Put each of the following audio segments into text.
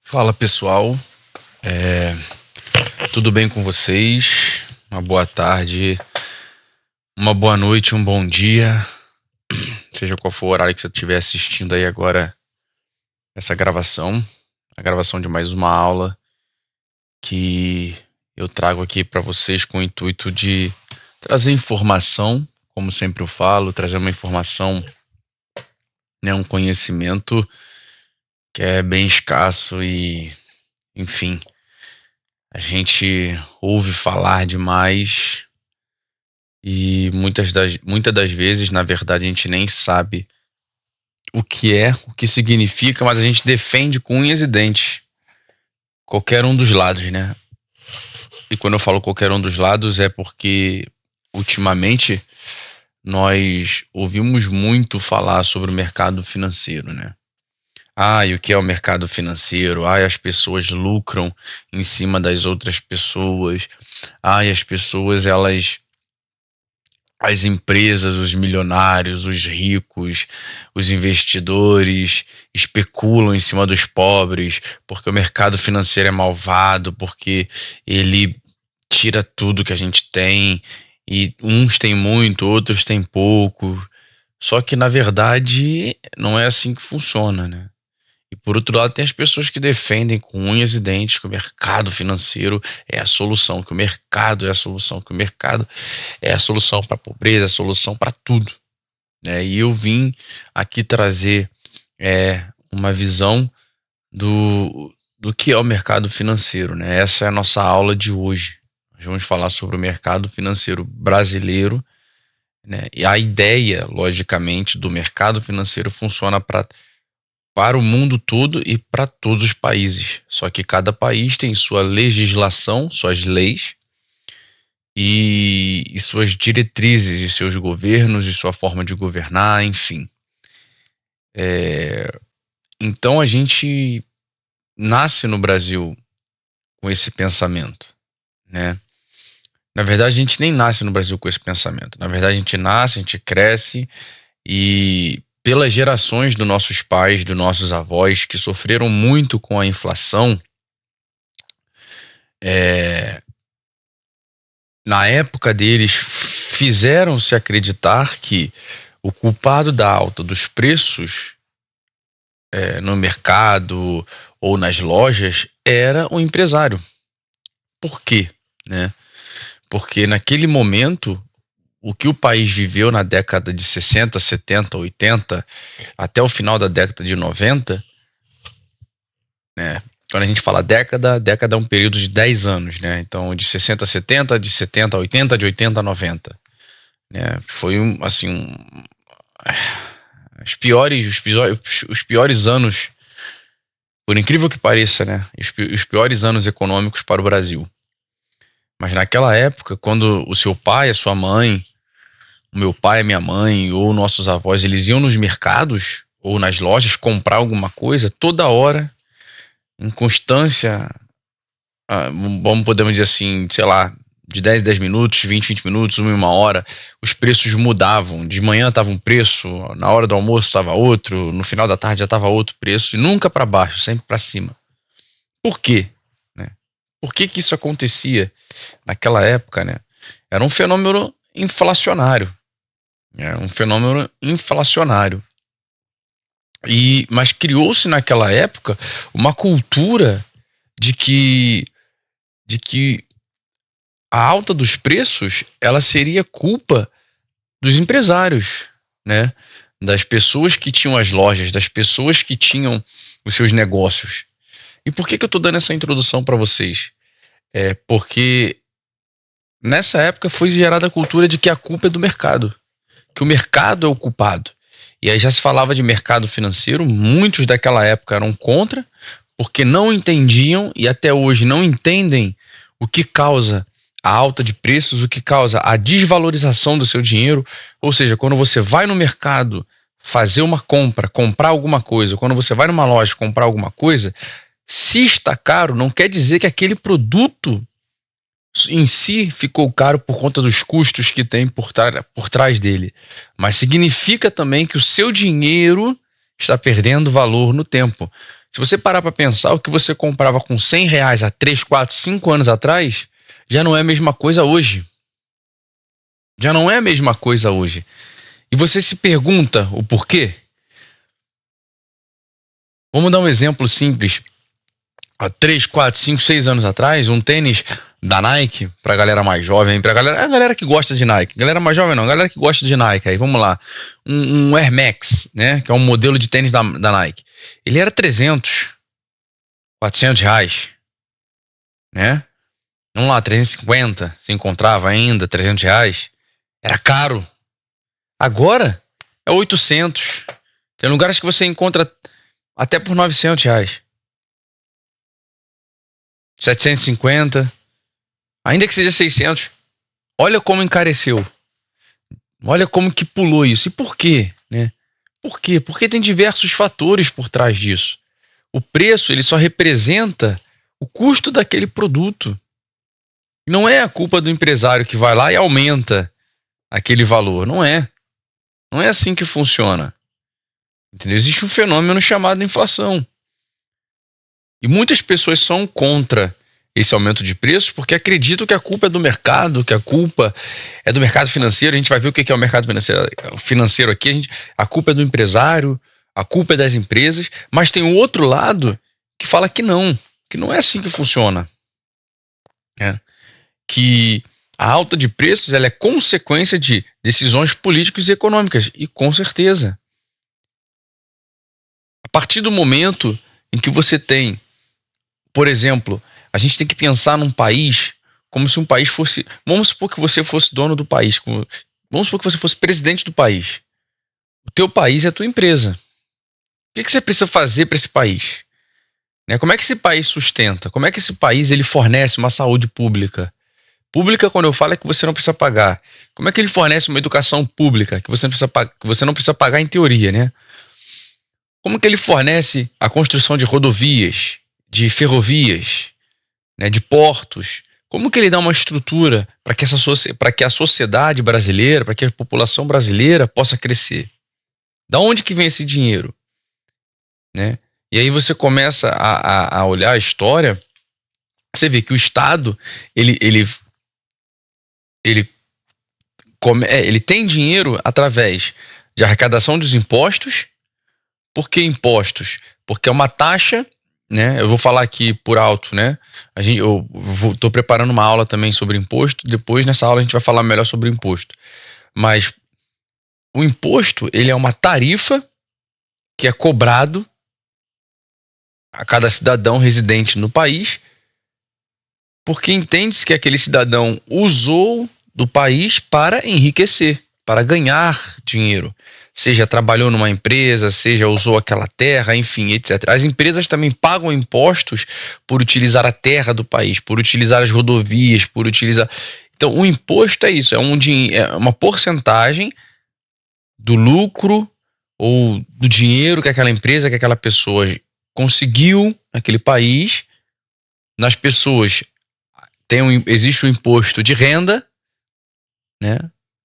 Fala pessoal, é, tudo bem com vocês? Uma boa tarde, uma boa noite, um bom dia, seja qual for o horário que você estiver assistindo aí agora essa gravação, a gravação de mais uma aula que eu trago aqui para vocês com o intuito de trazer informação, como sempre eu falo, trazer uma informação, né, um conhecimento que é bem escasso e, enfim, a gente ouve falar demais e muitas das vezes, na verdade, a gente nem sabe o que significa, mas a gente defende com unhas e dentes. Qualquer um dos lados, né? E quando eu falo qualquer um dos lados é porque, ultimamente, nós ouvimos muito falar sobre o mercado financeiro, né? E o que é o mercado financeiro? As pessoas lucram em cima das outras pessoas. As pessoas, as empresas, os milionários, os ricos, os investidores especulam em cima dos pobres, porque o mercado financeiro é malvado, porque ele tira tudo que a gente tem, e uns têm muito, outros têm pouco. Só que, na verdade, não é assim que funciona, né? E por outro lado, tem as pessoas que defendem com unhas e dentes que o mercado financeiro é a solução, que o mercado é a solução, que o mercado é a solução para a pobreza, é a solução para tudo, né? E eu vim aqui trazer uma visão do que é o mercado financeiro, né? Essa é a nossa aula de hoje. Nós vamos falar sobre o mercado financeiro brasileiro, né? E a ideia, logicamente, do mercado financeiro funciona para o mundo todo e para todos os países. Só que cada país tem sua legislação, suas leis e suas diretrizes, e seus governos e sua forma de governar, enfim. Então a gente nasce no Brasil com esse pensamento, né? Na verdade, a gente nem nasce no Brasil com esse pensamento. Na verdade, a gente nasce, a gente cresce e pelas gerações dos nossos pais, dos nossos avós, que sofreram muito com a inflação, na época deles, fizeram-se acreditar que o culpado da alta dos preços no mercado ou nas lojas era o empresário. Por quê? Né? Porque naquele momento, o que o país viveu na década de 60, 70, 80, até o final da década de 90, né? Quando a gente fala década é um período de 10 anos, né? Então, de 60 a 70, de 70 a 80, de 80 a 90. Né? Foi, os piores anos, por incrível que pareça, né? Os piores anos econômicos para o Brasil. Mas naquela época, quando o seu pai, a sua mãe, o meu pai, a minha mãe, ou nossos avós, eles iam nos mercados ou nas lojas comprar alguma coisa, toda hora, em constância, podemos dizer assim, sei lá, de 10 em 10 minutos, 20 em 20 minutos, 1 hora, os preços mudavam. De manhã estava um preço, na hora do almoço estava outro, no final da tarde já estava outro preço, e nunca para baixo, sempre para cima. Por quê? Né? Por que isso acontecia naquela época? Né? Era um fenômeno inflacionário. Mas criou-se naquela época uma cultura de que a alta dos preços ela seria culpa dos empresários, né? Das pessoas que tinham as lojas, das pessoas que tinham os seus negócios. E por que eu estou dando essa introdução para vocês? Porque nessa época foi gerada a cultura de que a culpa é do mercado, que o mercado é o culpado. E aí já se falava de mercado financeiro, muitos daquela época eram contra, porque não entendiam e até hoje não entendem o que causa a alta de preços, o que causa a desvalorização do seu dinheiro. Ou seja, quando você vai no mercado fazer uma compra, comprar alguma coisa, quando você vai numa loja comprar alguma coisa, se está caro, não quer dizer que aquele produto em si ficou caro por conta dos custos que tem por trás dele, mas significa também que o seu dinheiro está perdendo valor no tempo. Se você parar para pensar, o que você comprava com R$ 100 há 3, 4, 5 anos atrás, já não é a mesma coisa hoje. Já não é a mesma coisa hoje. E você se pergunta o porquê? Vamos dar um exemplo simples. Há 3, 4, 5, 6 anos atrás, um tênis da Nike, pra galera mais jovem, a galera que gosta de Nike. Galera mais jovem não, a galera que gosta de Nike. Aí vamos lá. Um Air Max, né? Que é um modelo de tênis da Nike. Ele era 300, 400 reais, né? Vamos lá, 350, se encontrava ainda, 300 reais. Era caro. Agora é 800. Tem lugares que você encontra até por 900 reais. 750. Ainda que seja 600. Olha como encareceu. Olha como que pulou isso. E por quê? Né? Por quê? Porque tem diversos fatores por trás disso. O preço ele só representa o custo daquele produto. Não é a culpa do empresário que vai lá e aumenta aquele valor. Não é. Não é assim que funciona. Entendeu? Existe um fenômeno chamado inflação. E muitas pessoas são contra esse aumento de preços porque acreditam que a culpa é do mercado, que a culpa é do mercado financeiro. A gente vai ver o que é o mercado financeiro aqui. A culpa é do empresário, a culpa é das empresas. Mas tem o outro lado que fala que não é assim que funciona. Que a alta de preços ela é consequência de decisões políticas e econômicas. E com certeza. A partir do momento em que você tem, por exemplo, a gente tem que pensar num país como se um país fosse... Vamos supor que você fosse dono do país. Vamos supor que você fosse presidente do país. O teu país é a tua empresa. O que você precisa fazer para esse país? Como é que esse país sustenta? Como é que esse país ele fornece uma saúde pública? Pública, quando eu falo, é que você não precisa pagar. Como é que ele fornece uma educação pública que você não precisa pagar em teoria, né? Como que ele fornece a construção de rodovias, de ferrovias, né, de portos? Como que ele dá uma estrutura para que a sociedade brasileira, para que a população brasileira possa crescer? Da onde que vem esse dinheiro? Né? E aí você começa a olhar a história, você vê que o Estado, ele tem dinheiro através de arrecadação dos impostos. Por que impostos? Porque é uma taxa, né? Eu vou falar aqui por alto, né? Eu estou preparando uma aula também sobre imposto. Depois, nessa aula, a gente vai falar melhor sobre imposto. Mas o imposto, ele é uma tarifa que é cobrado a cada cidadão residente no país, porque entende-se que aquele cidadão usou do país para enriquecer, para ganhar dinheiro. Seja trabalhou numa empresa, seja usou aquela terra, enfim, etc. As empresas também pagam impostos por utilizar a terra do país, por utilizar as rodovias, por utilizar... Então, o imposto é isso, é uma porcentagem do lucro ou do dinheiro que aquela empresa, que aquela pessoa conseguiu naquele país. Nas pessoas existe o imposto de renda, né?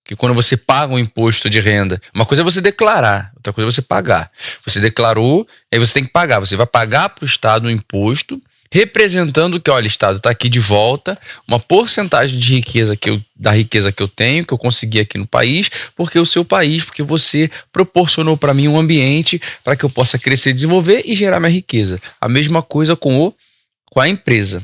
Que quando você paga um imposto de renda, uma coisa é você declarar, outra coisa é você pagar. Você declarou, aí você tem que pagar. Você vai pagar para o Estado um imposto, representando que, olha, Estado, está aqui de volta uma porcentagem de riqueza da riqueza que eu tenho, que eu consegui aqui no país, porque o seu país, porque você proporcionou para mim um ambiente para que eu possa crescer, desenvolver e gerar minha riqueza. A mesma coisa com a empresa.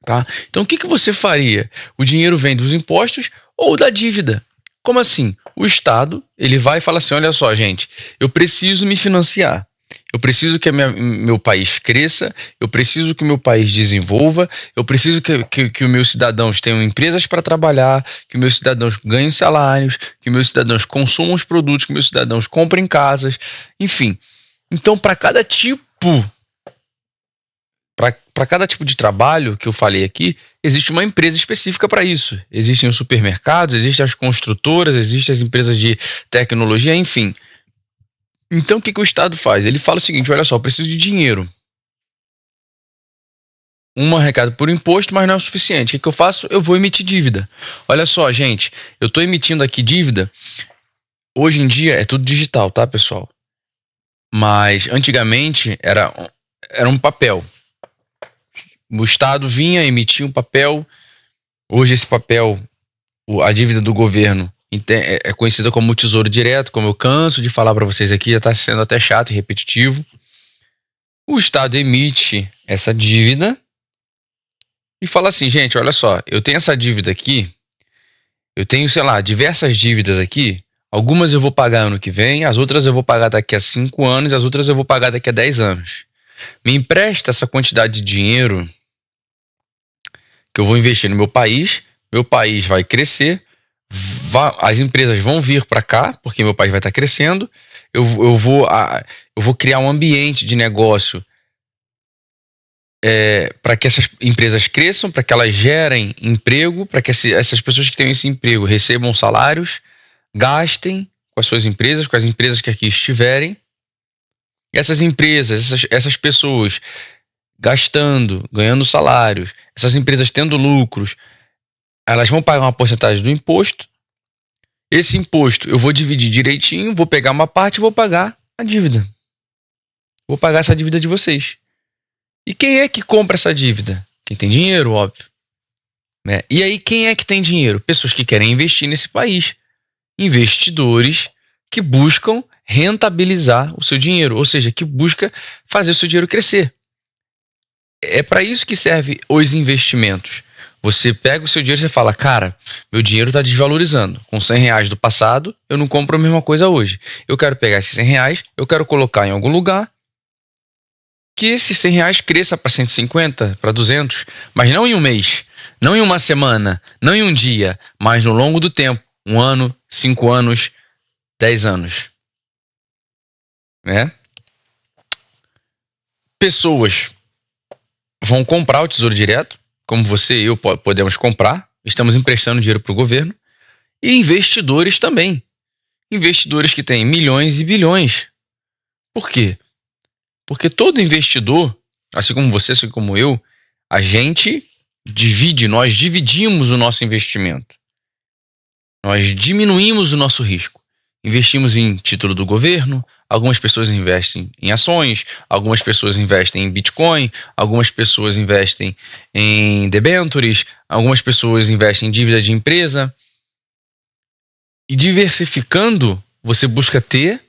Tá? Então, o que você faria? O dinheiro vem dos impostos ou da dívida? Como assim? O Estado, ele vai e fala assim, olha só, gente, eu preciso me financiar. Eu preciso que meu país cresça, eu preciso que o meu país desenvolva, eu preciso que os meus cidadãos tenham empresas para trabalhar, que os meus cidadãos ganhem salários, que os meus cidadãos consumam os produtos, que os meus cidadãos comprem casas, enfim. Então, para cada tipo de trabalho que eu falei aqui, existe uma empresa específica para isso. Existem os supermercados, existem as construtoras, existem as empresas de tecnologia, enfim. Então, o que o Estado faz? Ele fala o seguinte, olha só, eu preciso de dinheiro. Arrecado por imposto, mas não é o suficiente. O que eu faço? Eu vou emitir dívida. Olha só, gente, eu estou emitindo aqui dívida. Hoje em dia é tudo digital, tá, pessoal? Mas antigamente era era um papel. O Estado vinha, emitia um papel. Hoje esse papel, a dívida do governo é conhecida como Tesouro Direto, como eu canso de falar para vocês aqui, já está sendo até chato e repetitivo. O Estado emite essa dívida e fala assim, gente, olha só, eu tenho essa dívida aqui, eu tenho, sei lá, diversas dívidas aqui, algumas eu vou pagar ano que vem, as outras eu vou pagar daqui a 5 anos, as outras eu vou pagar daqui a 10 anos. Me empresta essa quantidade de dinheiro que eu vou investir no meu país vai crescer, as empresas vão vir para cá, porque meu país vai estar crescendo, eu vou criar um ambiente de negócio para que essas empresas cresçam, para que elas gerem emprego, para que essas pessoas que têm esse emprego recebam salários, gastem com as suas empresas, com as empresas que aqui estiverem. Essas empresas, essas pessoas gastando, ganhando salários, essas empresas tendo lucros, elas vão pagar uma porcentagem do imposto. Esse imposto eu vou dividir direitinho, vou pegar uma parte e vou pagar a dívida. Vou pagar essa dívida de vocês. E quem é que compra essa dívida? Quem tem dinheiro, óbvio. Né? E aí, quem é que tem dinheiro? Pessoas que querem investir nesse país. Investidores que buscam rentabilizar o seu dinheiro, ou seja, que busca fazer o seu dinheiro crescer. É para isso que servem os investimentos. Você pega o seu dinheiro e você fala, cara, meu dinheiro está desvalorizando. Com R$100 do passado, eu não compro a mesma coisa hoje. Eu quero pegar esses R$100, eu quero colocar em algum lugar que esses R$100 cresça para 150, para 200, mas não em um mês, não em uma semana, não em um dia, mas no longo do tempo. 1 ano, 5 anos, 10 anos. Né? Pessoas vão comprar o Tesouro Direto, como você e eu podemos comprar, estamos emprestando dinheiro para o governo, e investidores também. Investidores que têm milhões e bilhões. Por quê? Porque todo investidor, assim como você, assim como eu, a gente nós dividimos o nosso investimento. Nós diminuímos o nosso risco. Investimos em título do governo, algumas pessoas investem em ações, algumas pessoas investem em Bitcoin, algumas pessoas investem em debêntures, algumas pessoas investem em dívida de empresa. E diversificando, você busca ter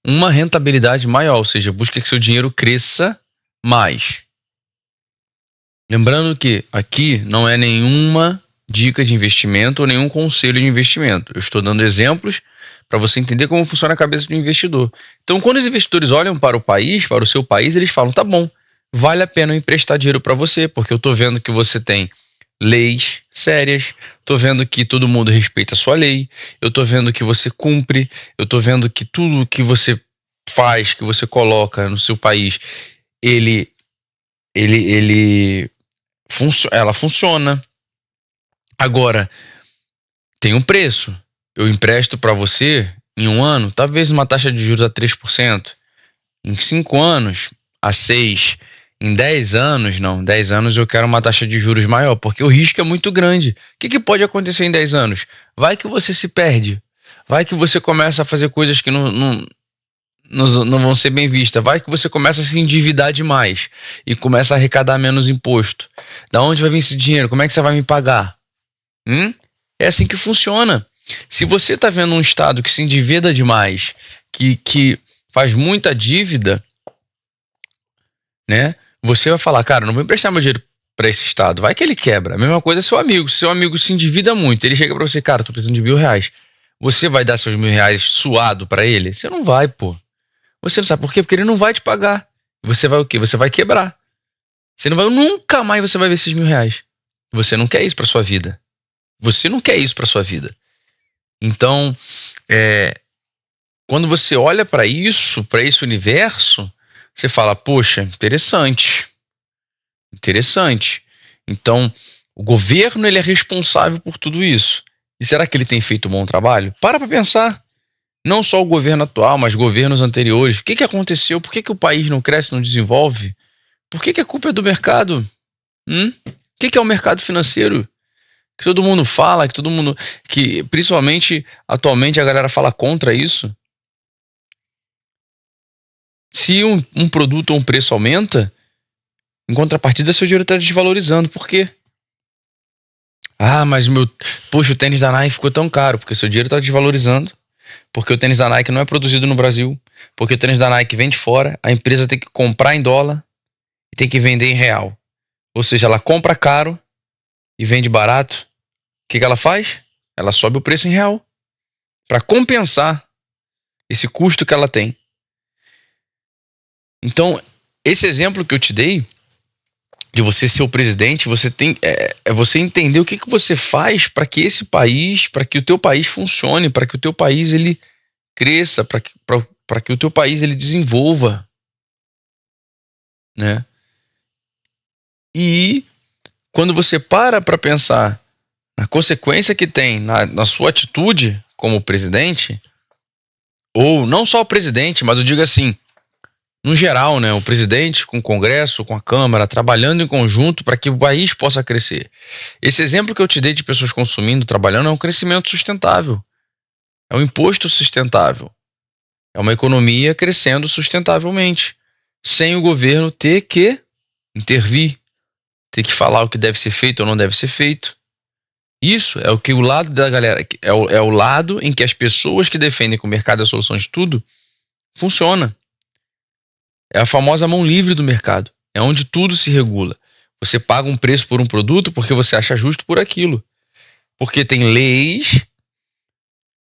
uma rentabilidade maior, ou seja, busca que seu dinheiro cresça mais. Lembrando que aqui não é nenhuma dica de investimento ou nenhum conselho de investimento. Eu estou dando exemplos para você entender como funciona a cabeça do investidor. Então, quando os investidores olham para o país, para o seu país, eles falam, tá bom, vale a pena eu emprestar dinheiro para você, porque eu estou vendo que você tem leis sérias, estou vendo que todo mundo respeita a sua lei, eu estou vendo que você cumpre, eu estou vendo que tudo que você faz, que você coloca no seu país, ela funciona. Agora, tem um preço. Eu empresto para você em 1 ano, talvez uma taxa de juros a 3%. Em 5 anos, a 6%. Em 10 anos, não. 10 anos eu quero uma taxa de juros maior, porque o risco é muito grande. O que pode acontecer em 10 anos? Vai que você se perde. Vai que você começa a fazer coisas que não vão ser bem vistas. Vai que você começa a se endividar demais e começa a arrecadar menos imposto. Da onde vai vir esse dinheiro? Como é que você vai me pagar? É assim que funciona. Se você está vendo um estado que se endivida demais, que faz muita dívida, né? Você vai falar, cara, não vou emprestar meu dinheiro para esse estado. Vai que ele quebra. A mesma coisa é seu amigo. Se seu amigo se endivida muito, ele chega para você, cara, tô precisando de R$1.000. Você vai dar seus R$1.000 suado para ele? Você não vai, pô. Você não sabe por quê? Porque ele não vai te pagar. Você vai o quê? Você vai quebrar. Você não vai, nunca mais você vai ver esses R$1.000. Você não quer isso para sua vida. Você não quer isso para sua vida. Então, quando você olha para esse universo, você fala, poxa, interessante. Então, o governo ele é responsável por tudo isso. E será que ele tem feito um bom trabalho? Para pensar. Não só o governo atual, mas governos anteriores. O que aconteceu? Por que o país não cresce, não desenvolve? Por que a culpa é do mercado? O que é o mercado financeiro? Que todo mundo fala, que principalmente atualmente a galera fala contra isso. Se um produto ou um preço aumenta, em contrapartida, seu dinheiro está desvalorizando. Por quê? Ah, mas poxa, o tênis da Nike ficou tão caro, porque seu dinheiro está desvalorizando, porque o tênis da Nike não é produzido no Brasil, porque o tênis da Nike vem de fora, a empresa tem que comprar em dólar e tem que vender em real. Ou seja, ela compra caro e vende barato. O que ela faz? Ela sobe o preço em real para compensar esse custo que ela tem. Então, esse exemplo que eu te dei de você ser o presidente, você tem você entender o que você faz para que esse país, para que o teu país funcione, para que o teu país ele cresça, para que o teu país ele desenvolva, né? E quando você para pensar na consequência que tem na sua atitude como presidente, ou não só o presidente, mas eu digo assim, no geral, né, o presidente com o Congresso, com a Câmara, trabalhando em conjunto para que o país possa crescer. Esse exemplo que eu te dei de pessoas consumindo, trabalhando, é um crescimento sustentável. É um imposto sustentável. É uma economia crescendo sustentavelmente, sem o governo ter que intervir, ter que falar o que deve ser feito ou não deve ser feito. Isso é o que o lado da galera, é o lado em que as pessoas que defendem que o mercado é a solução de tudo funciona. É a famosa mão livre do mercado. É onde tudo se regula. Você paga um preço por um produto porque você acha justo por aquilo. Porque tem leis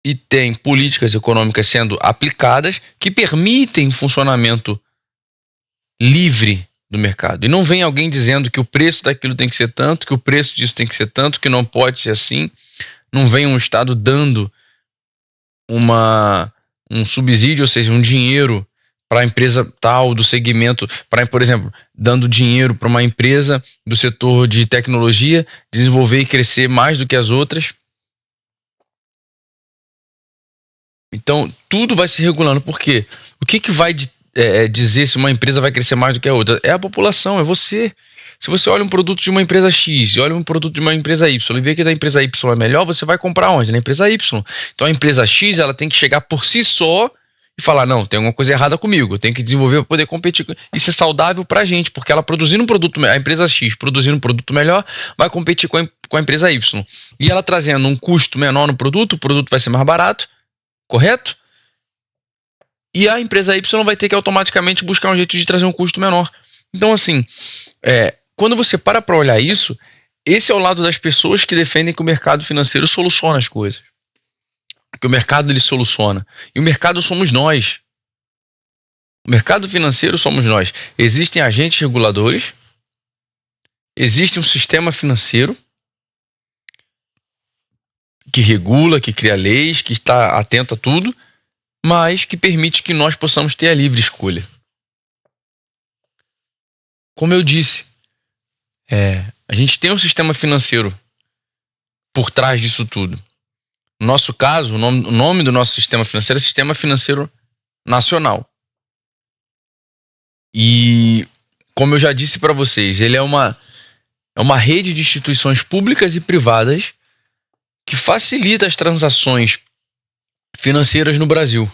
e tem políticas econômicas sendo aplicadas que permitem o funcionamento livre do mercado. E não vem alguém dizendo que o preço daquilo tem que ser tanto, que o preço disso tem que ser tanto, que não pode ser assim. Não vem um Estado dando um subsídio, ou seja, um dinheiro para a empresa tal do segmento, por exemplo, dando dinheiro para uma empresa do setor de tecnologia desenvolver e crescer mais do que as outras. Então, tudo vai se regulando. Por quê? O que vai dizer se uma empresa vai crescer mais do que a outra? É a população, é você. Se você olha um produto de uma empresa X e olha um produto de uma empresa Y e vê que da empresa Y é melhor, você vai comprar onde? Na empresa Y. Então a empresa X ela tem que chegar por si só e falar, não, tem alguma coisa errada comigo, eu tenho que desenvolver para poder competir. Isso é saudável para a gente, porque ela produzindo um produto, a empresa X produzindo um produto melhor, vai competir com a empresa Y. E ela trazendo um custo menor no produto, o produto vai ser mais barato, correto? E a empresa Y vai ter que automaticamente buscar um jeito de trazer um custo menor. Então, assim, quando você para olhar isso, esse é o lado das pessoas que defendem que o mercado financeiro soluciona as coisas. Que o mercado ele soluciona. E o mercado somos nós. O mercado financeiro somos nós. Existem agentes reguladores, existe um sistema financeiro que regula, que cria leis, que está atento a tudo, mas que permite que nós possamos ter a livre escolha. Como eu disse, a gente tem um sistema financeiro por trás disso tudo. No nosso caso, o nome do nosso sistema financeiro é Sistema Financeiro Nacional. E, como eu já disse para vocês, ele é uma rede de instituições públicas e privadas que facilita as transações financeiras no Brasil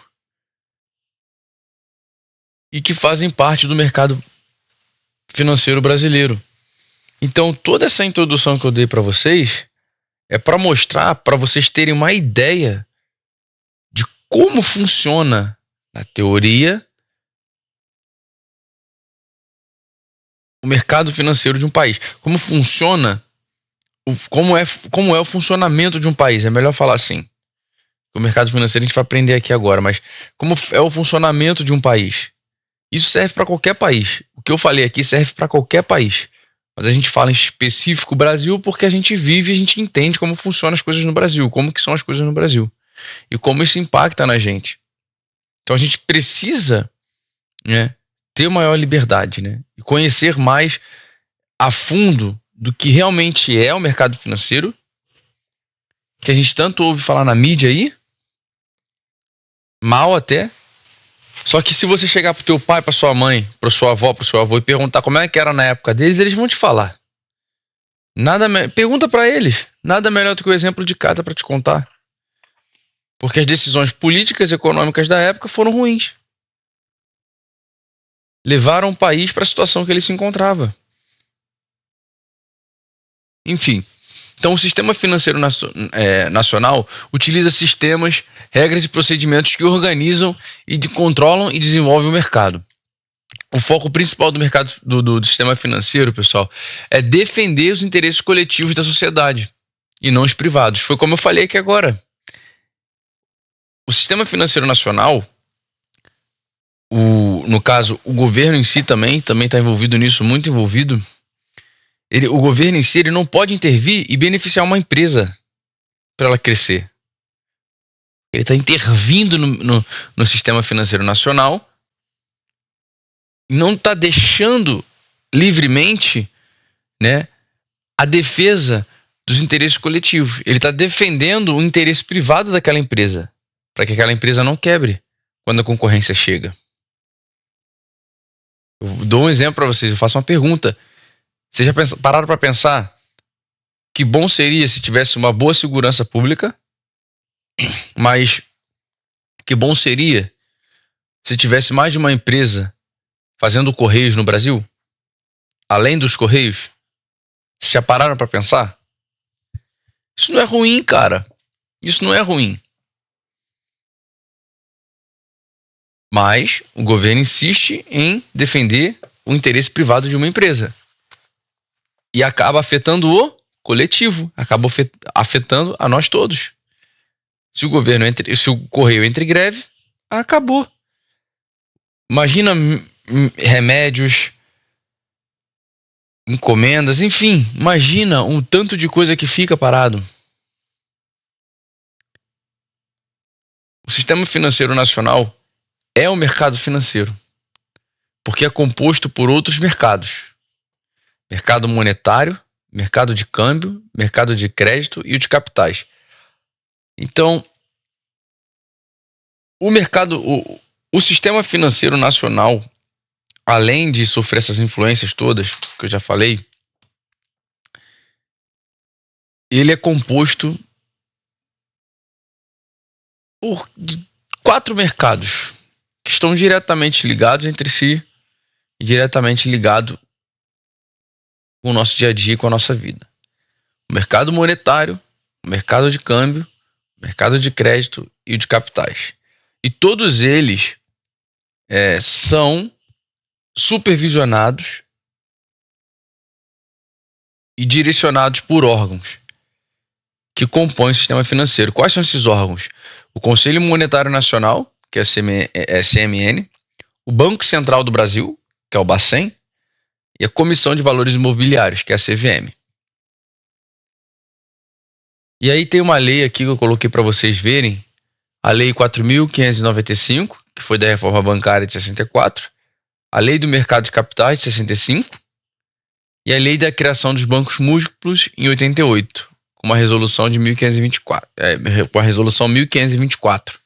e que fazem parte do mercado financeiro brasileiro. Então, toda essa introdução que eu dei para vocês é para mostrar, para vocês terem uma ideia de como funciona, na teoria, o mercado financeiro de um país. Como funciona, como é o funcionamento de um país. É melhor falar assim. O mercado financeiro a gente vai aprender aqui agora, mas como é o funcionamento de um país. Isso serve para qualquer país. O que eu falei aqui serve para qualquer país. Mas a gente fala em específico Brasil porque a gente vive e a gente entende como funcionam as coisas no Brasil, como que são as coisas no Brasil e como isso impacta na gente. Então a gente precisa, né, ter maior liberdade, né, e conhecer mais a fundo do que realmente é o mercado financeiro, que a gente tanto ouve falar na mídia aí, mal até. Só que se você chegar pro teu pai, pra sua mãe, pra sua avó, pro seu avô e perguntar como é que era na época deles, eles vão te falar. Pergunta pra eles. Nada melhor do que o exemplo de casa pra te contar. Porque as decisões políticas e econômicas da época foram ruins. levaram o país para a situação que ele se encontrava. Enfim, então o sistema financeiro nacional utiliza sistemas, regras e procedimentos que organizam e controlam e desenvolvem o mercado. O foco principal do mercado do sistema financeiro, pessoal, é defender os interesses coletivos da sociedade e não os privados. Foi como eu falei aqui agora. O sistema financeiro nacional, no caso, o governo em si também está envolvido nisso, muito envolvido. O governo em si ele não pode intervir e beneficiar uma empresa para ela crescer. Ele está intervindo no sistema financeiro nacional e não está deixando livremente, né, a defesa dos interesses coletivos. Ele está defendendo o interesse privado daquela empresa, para que aquela empresa não quebre quando a concorrência chega. Eu dou um exemplo para vocês, eu faço uma pergunta. Vocês já pararam para pensar que bom seria se tivesse uma boa segurança pública, mas que bom seria se tivesse mais de uma empresa fazendo correios no Brasil, além dos correios? Vocês já pararam para pensar? Isso não é ruim, cara. Isso não é ruim. Mas o governo insiste em defender o interesse privado de uma empresa. E acaba afetando o coletivo, acaba afetando a nós todos. Se o correio entra em greve, acabou. Imagina remédios, encomendas, enfim, imagina um tanto de coisa que fica parado. O sistema financeiro nacional é o mercado financeiro, porque é composto por outros mercados. Mercado monetário, mercado de câmbio, mercado de crédito e o de capitais. Então, o sistema financeiro nacional, além de sofrer essas influências todas que eu já falei, ele é composto por 4 mercados que estão diretamente ligados entre si e diretamente ligados com o nosso dia a dia e com a nossa vida. O mercado monetário, o mercado de câmbio, o mercado de crédito e o de capitais. E todos eles são supervisionados e direcionados por órgãos que compõem o sistema financeiro. Quais são esses órgãos? O Conselho Monetário Nacional, que é a CMN, o Banco Central do Brasil, que é o Bacen, e a Comissão de Valores Imobiliários, que é a CVM. E aí tem uma lei aqui que eu coloquei para vocês verem, a Lei 4.595, que foi da Reforma Bancária de 64, a Lei do Mercado de Capitais de 65 e a Lei da Criação dos Bancos Múltiplos em 88, com uma resolução de 1524, com a resolução 1524.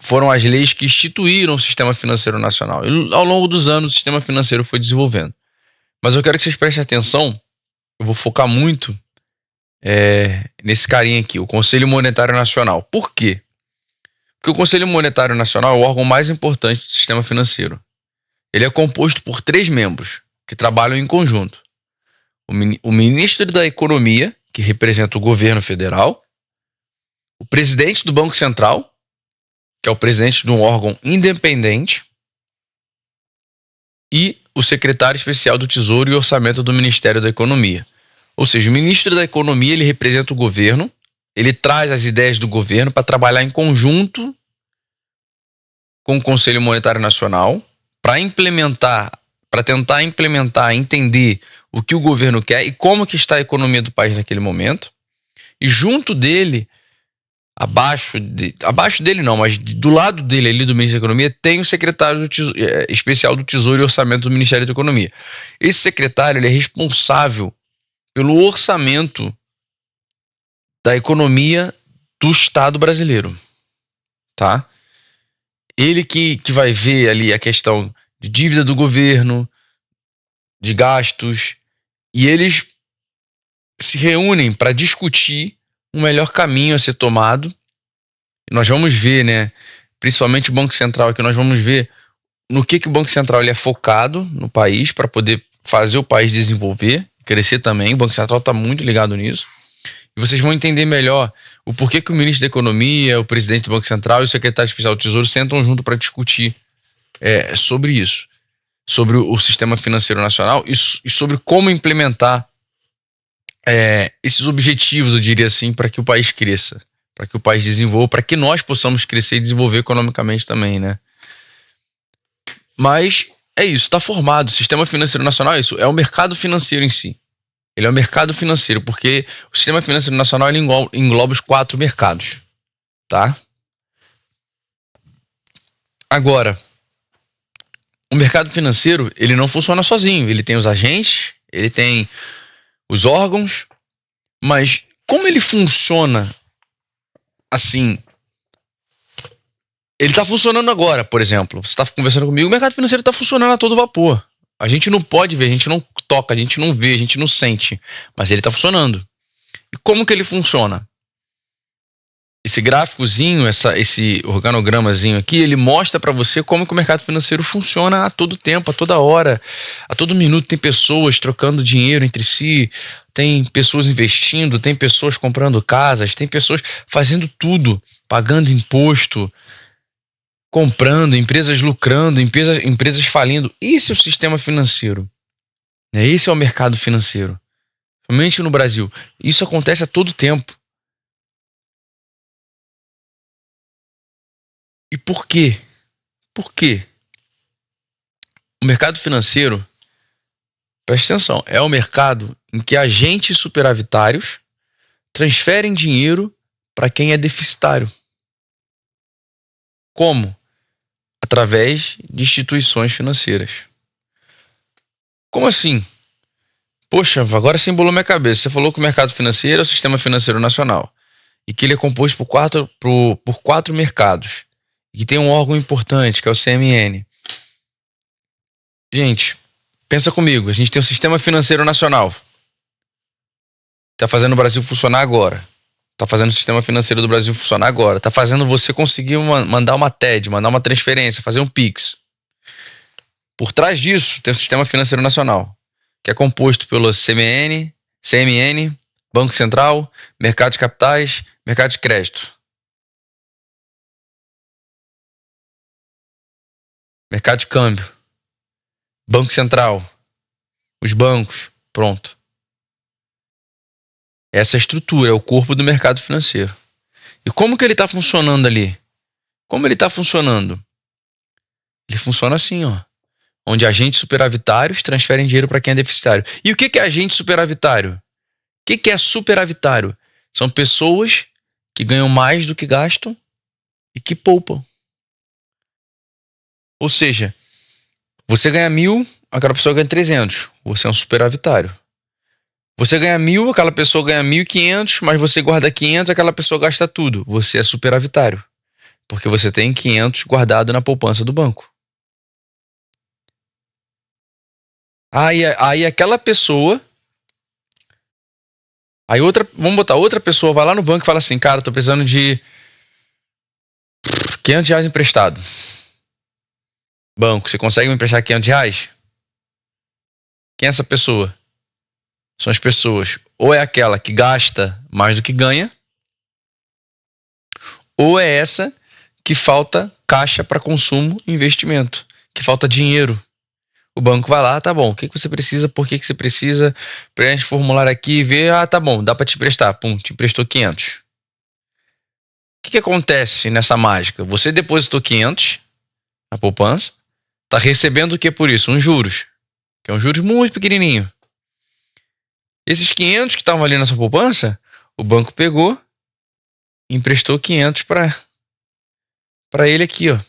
Foram as leis que instituíram o sistema financeiro nacional. E ao longo dos anos o sistema financeiro foi desenvolvendo. Mas eu quero que vocês prestem atenção, eu vou focar muito nesse carinha aqui, o Conselho Monetário Nacional. Por quê? Porque o Conselho Monetário Nacional é o órgão mais importante do sistema financeiro. Ele é composto por 3 membros que trabalham em conjunto. O ministro da Economia, que representa o governo federal, o presidente do Banco Central, que é o presidente de um órgão independente, e o secretário especial do Tesouro e Orçamento do Ministério da Economia. Ou seja, o ministro da Economia ele representa o governo, ele traz as ideias do governo para trabalhar em conjunto com o Conselho Monetário Nacional para tentar implementar, entender o que o governo quer e como que está a economia do país naquele momento. E junto dele, abaixo dele não, mas do lado dele ali do Ministério da Economia, tem o secretário especial do Tesouro e Orçamento do Ministério da Economia. Esse secretário ele é responsável pelo orçamento da economia do Estado brasileiro, tá? Ele que vai ver ali a questão de dívida do governo, de gastos, e eles se reúnem para discutir um melhor caminho a ser tomado. E nós vamos ver, né, principalmente o Banco Central, que nós vamos ver no que o Banco Central ele é focado no país para poder fazer o país desenvolver, crescer também. O Banco Central está muito ligado nisso. E vocês vão entender melhor o porquê que o ministro da Economia, o presidente do Banco Central e o secretário especial do Tesouro sentam junto para discutir sobre isso, sobre o sistema financeiro nacional e sobre como implementar esses objetivos, eu diria assim, para que o país cresça, para que o país desenvolva, para que nós possamos crescer e desenvolver economicamente também, né? Mas é isso, está formado. O sistema financeiro nacional é isso, é o mercado financeiro em si. Ele é o mercado financeiro, porque o sistema financeiro nacional ele engloba os 4 mercados, tá? Agora, o mercado financeiro, ele não funciona sozinho. Ele tem os agentes, ele tem os órgãos, mas como ele funciona assim? Ele está funcionando agora, por exemplo. Você está conversando comigo, o mercado financeiro está funcionando a todo vapor. A gente não pode ver, a gente não toca, a gente não vê, a gente não sente, mas ele está funcionando. E como que ele funciona? Esse gráficozinho, esse organogramazinho aqui, ele mostra para você como que o mercado financeiro funciona a todo tempo, a toda hora, a todo minuto. Tem pessoas trocando dinheiro entre si, tem pessoas investindo, tem pessoas comprando casas, tem pessoas fazendo tudo, pagando imposto, comprando, empresas lucrando, empresas falindo. Esse é o sistema financeiro. Esse é o mercado financeiro. Somente no Brasil. Isso acontece a todo tempo. E por quê? Por quê? O mercado financeiro, presta atenção, é o mercado em que agentes superavitários transferem dinheiro para quem é deficitário. Como? Através de instituições financeiras. Como assim? Poxa, agora você embolou minha cabeça. Você falou que o mercado financeiro é o sistema financeiro nacional e que ele é composto por 4 mercados e que tem um órgão importante, que é o CMN. Gente, pensa comigo. A gente tem o sistema financeiro nacional. Está fazendo o Brasil funcionar agora. Está fazendo o sistema financeiro do Brasil funcionar agora. Está fazendo você conseguir mandar uma TED, mandar uma transferência, fazer um Pix. Por trás disso, tem o sistema financeiro nacional, que é composto pelo CMN, Banco Central, Mercado de Capitais, Mercado de Crédito. Mercado de Câmbio, Banco Central, os bancos, pronto. Essa é a estrutura, é o corpo do mercado financeiro. E como que ele está funcionando ali? Como ele está funcionando? Ele funciona assim, ó. Onde agentes superavitários transferem dinheiro para quem é deficitário. E o que é agente superavitário? O que é superavitário? São pessoas que ganham mais do que gastam e que poupam. Ou seja, você ganha 1.000, aquela pessoa ganha 300. Você é um superavitário. Você ganha 1.000, aquela pessoa ganha 1.500, mas você guarda 500, aquela pessoa gasta tudo. Você é superavitário. Porque você tem 500 guardado na poupança do banco. Aí aquela pessoa... vamos botar outra pessoa, vai lá no banco e fala assim, cara, eu tô precisando de R$500 emprestado. Banco, você consegue me emprestar R$500? Quem é essa pessoa? São as pessoas. Ou é aquela que gasta mais do que ganha, ou é essa que falta caixa para consumo e investimento, que falta dinheiro. O banco vai lá, tá bom, o que você precisa, por que você precisa, preenche o formulário aqui e vê, tá bom, dá para te emprestar, pum, te emprestou 500. O que acontece nessa mágica? Você depositou 500 na poupança, tá recebendo o que por isso? Uns juros, que é um juros muito pequenininho. Esses 500 que estavam ali na sua poupança, o banco pegou e emprestou 500 para ele aqui, ó.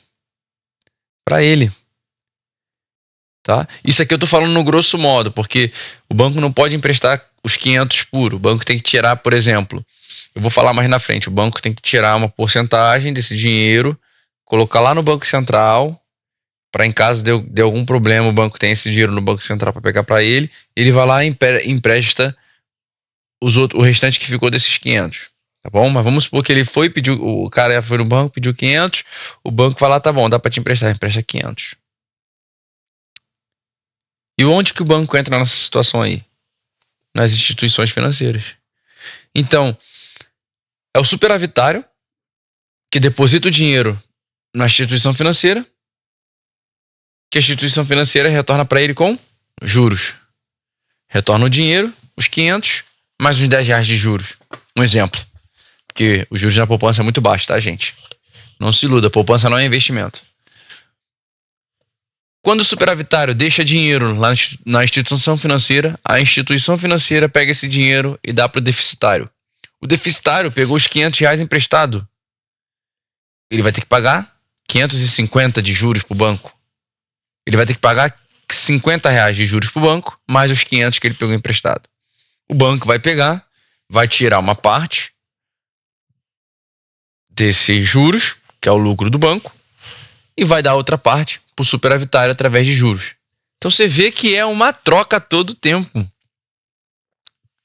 Para ele. Tá? Isso aqui eu tô falando no grosso modo, porque o banco não pode emprestar os 500 puro. O banco tem que tirar, por exemplo, eu vou falar mais na frente, o banco tem que tirar uma porcentagem desse dinheiro, colocar lá no Banco Central, para em caso de algum problema, o banco tem esse dinheiro no Banco Central para pegar para ele, ele vai lá e empresta o restante que ficou desses 500. Tá bom? Mas vamos supor que ele foi, o cara foi no banco, pediu 500, o banco vai lá, tá bom, dá para te emprestar, empresta 500. E onde que o banco entra nessa situação aí? Nas instituições financeiras. Então, é o superavitário que deposita o dinheiro na instituição financeira, que a instituição financeira retorna para ele com juros. Retorna o dinheiro, os 500, mais uns 10 reais de juros. Um exemplo. Porque os juros na poupança é muito baixo, tá, gente? Não se iluda, poupança não é investimento. Quando o superavitário deixa dinheiro lá na instituição financeira, a instituição financeira pega esse dinheiro e dá para o deficitário. O deficitário pegou os 500 reais emprestado. Ele vai ter que pagar 550 de juros para o banco. Ele vai ter que pagar 50 reais de juros para o banco, mais os 500 que ele pegou emprestado. O banco vai pegar, vai tirar uma parte desses juros, que é o lucro do banco, e vai dar outra parte para o superavitário através de juros. Então você vê que é uma troca a todo tempo.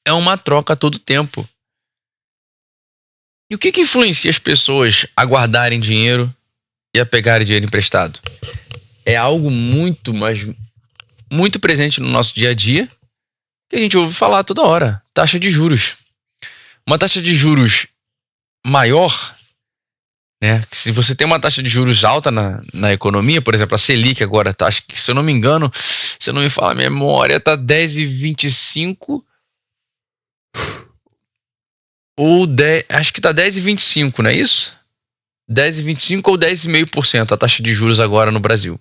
É uma troca a todo tempo. E o que influencia as pessoas a guardarem dinheiro e a pegarem dinheiro emprestado? É algo muito, mas muito presente no nosso dia a dia, que a gente ouve falar toda hora. Taxa de juros. Uma taxa de juros maior, né? Se você tem uma taxa de juros alta na economia, por exemplo, a Selic agora, tá, acho que, se eu não me engano, se eu não me fala a memória, tá 10,25 ou 10, acho que tá 10,25, não é isso? 10,25 ou 10,5% a taxa de juros agora no Brasil.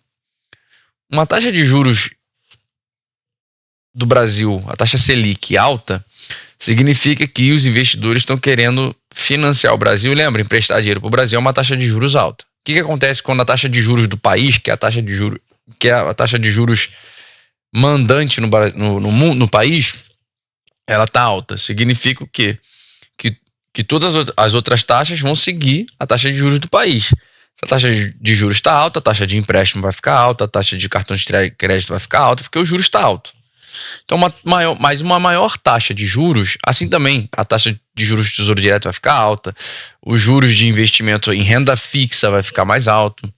Uma taxa de juros do Brasil, a taxa Selic alta, significa que os investidores estão querendo financiar o Brasil. Lembra, emprestar dinheiro para o Brasil é uma taxa de juros alta. O que acontece quando a taxa de juros do país, que é a taxa de juros mandante no país, ela está alta? Significa o quê? Que todas as outras taxas vão seguir a taxa de juros do país. Se a taxa de juros está alta, a taxa de empréstimo vai ficar alta, a taxa de cartão de crédito vai ficar alta, porque o juros está alto. Então, uma maior taxa de juros, assim também a taxa de juros do Tesouro Direto vai ficar alta, os juros de investimento em renda fixa vai ficar mais alto.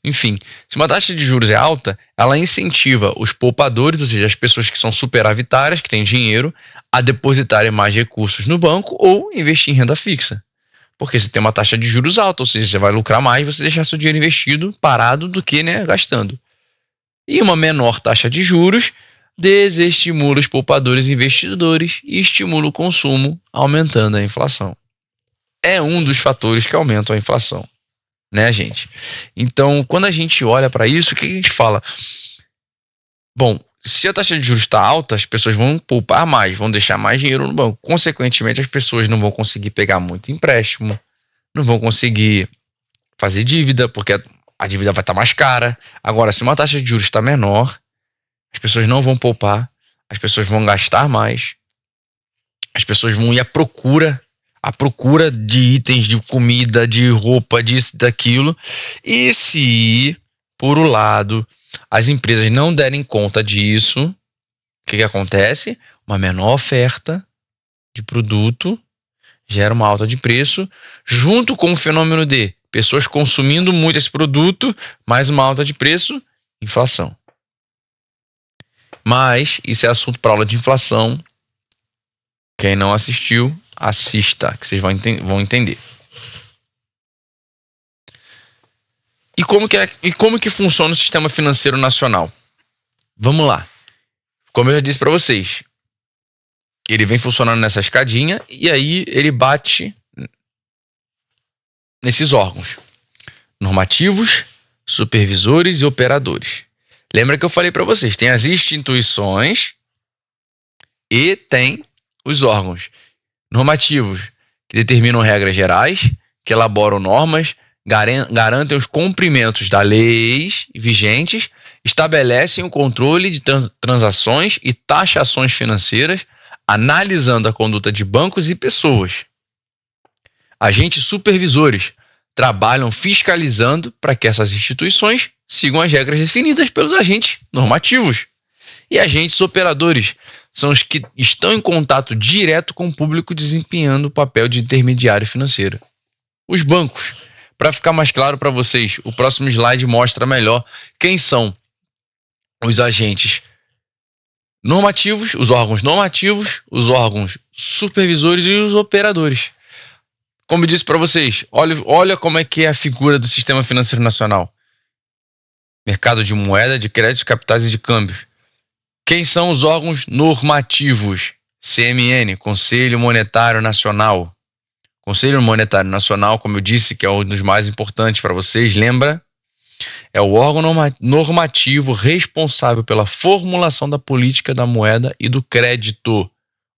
Enfim, se uma taxa de juros é alta, ela incentiva os poupadores, ou seja, as pessoas que são superavitárias, que têm dinheiro, a depositarem mais recursos no banco ou investir em renda fixa. Porque você tem uma taxa de juros alta, ou seja, você vai lucrar mais você deixar seu dinheiro investido, parado, do que, né, gastando. E uma menor taxa de juros desestimula os poupadores e investidores e estimula o consumo, aumentando a inflação. É um dos fatores que aumentam a inflação, né, gente? Então, quando a gente olha para isso, o que a gente fala? Bom, se a taxa de juros está alta, as pessoas vão poupar mais, vão deixar mais dinheiro no banco. Consequentemente, as pessoas não vão conseguir pegar muito empréstimo, não vão conseguir fazer dívida, porque a dívida vai estar mais cara. Agora, se uma taxa de juros está menor, as pessoas não vão poupar, as pessoas vão gastar mais, as pessoas vão ir à procura de itens, de comida, de roupa, disso, daquilo. E se, por um lado, as empresas não derem conta disso, o que acontece? Uma menor oferta de produto gera uma alta de preço, junto com o fenômeno de pessoas consumindo muito esse produto, mais uma alta de preço, inflação. Mas isso é assunto para aula de inflação. Quem não assistiu, assista, que vocês vão entender. E como que funciona o sistema financeiro nacional? Vamos lá. Como eu já disse para vocês, ele vem funcionando nessa escadinha e aí ele bate nesses órgãos normativos, supervisores e operadores. Lembra que eu falei para vocês, tem as instituições e tem os órgãos normativos que determinam regras gerais, que elaboram normas, garantem os cumprimentos das leis vigentes, estabelecem o controle de transações e taxações financeiras, analisando a conduta de bancos e pessoas. Agentes supervisores trabalham fiscalizando para que essas instituições sigam as regras definidas pelos agentes normativos. E agentes operadores são os que estão em contato direto com o público, desempenhando o papel de intermediário financeiro. Os bancos. Para ficar mais claro para vocês, o próximo slide mostra melhor quem são os agentes normativos, os órgãos normativos, os órgãos supervisores e os operadores. Como eu disse para vocês, olha como é que é a figura do sistema financeiro nacional. Mercado de moeda, de crédito, capitais e de câmbios. Quem são os órgãos normativos? CMN, Conselho Monetário Nacional. Conselho Monetário Nacional, como eu disse, que é um dos mais importantes para vocês, lembra? É o órgão normativo responsável pela formulação da política da moeda e do crédito.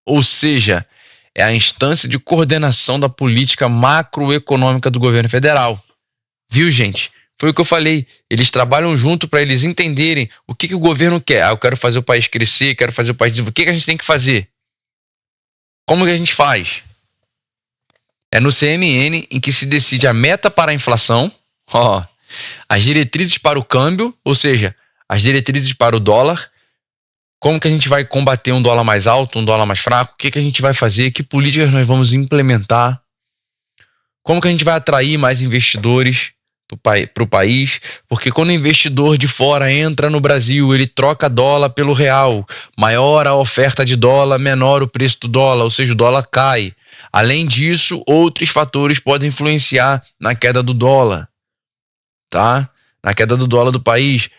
Ou seja, é a instância de coordenação da política macroeconômica do governo federal. Viu, gente? Foi o que eu falei. Eles trabalham junto para eles entenderem o que o governo quer. Eu quero fazer o país crescer, quero fazer o país desenvolver. O que a gente tem que fazer? Como que a gente faz? É no CMN em que se decide a meta para a inflação, as diretrizes para o câmbio, ou seja, as diretrizes para o dólar, como que a gente vai combater um dólar mais alto, um dólar mais fraco, o que a gente vai fazer, que políticas nós vamos implementar, como que a gente vai atrair mais investidores para o país, porque quando o investidor de fora entra no Brasil, ele troca dólar pelo real, maior a oferta de dólar, menor o preço do dólar, ou seja, o dólar cai. Além disso, outros fatores podem influenciar na queda do dólar, tá? Na queda do dólar do país.